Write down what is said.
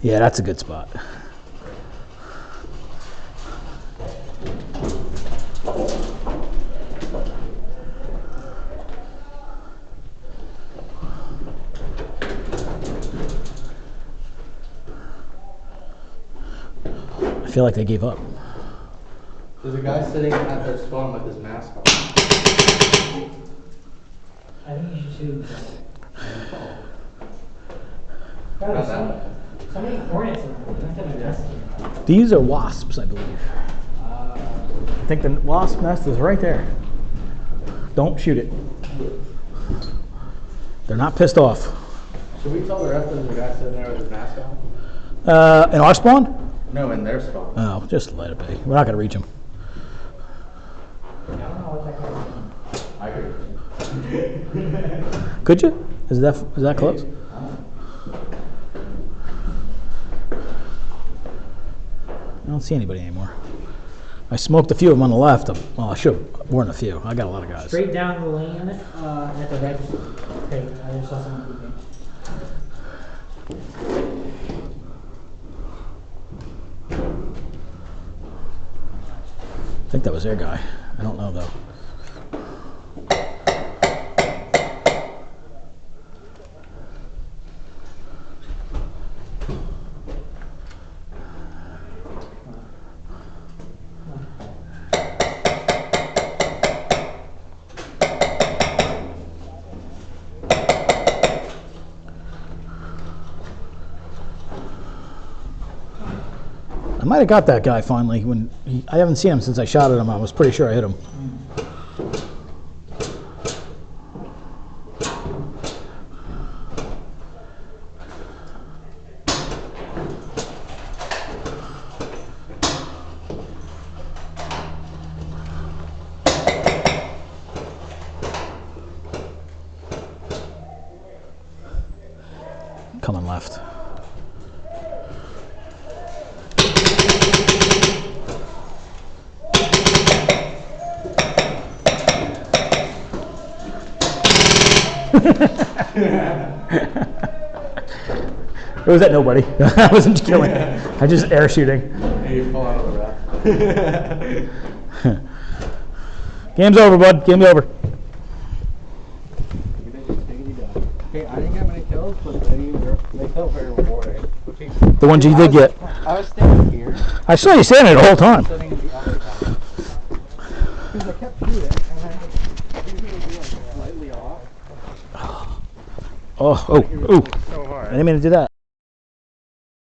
Yeah, that's a good spot. I feel like they gave up. There's a guy sitting at their spawn with his mask on. I think you should shoot. Not that. So many hornets in there. Nothing to mess with. These are wasps, I believe. I think the wasp nest is right there. Don't shoot it. They're not pissed off. Should we tell the rest of the guy sitting there with his mask on? In our spawn? No, in their spawn. Oh, just let it be. We're not going to reach them. I don't know what that guy's doing. I agree. Could you? Is that close? I don't see anybody anymore. I smoked a few of them on the left. Well, I should have worn a few. I got a lot of guys. Straight down the lane at the red crate. I just saw someone moving. I think that was their guy. I don't know though. I might have got that guy finally. I haven't seen him since I shot at him. I was pretty sure I hit him. Coming left. It was at nobody. I wasn't killing. I just air shooting. Hey, you fall out of the raft. Game's over, bud. Game's over. Hey, I didn't get many kills, but they felt very rewarding. The ones you did get. I was standing here. I saw you standing there the whole time. Sitting in the other side. Because I kept shooting, and I usually be like slightly off. Oh, So hard. I didn't mean to do that.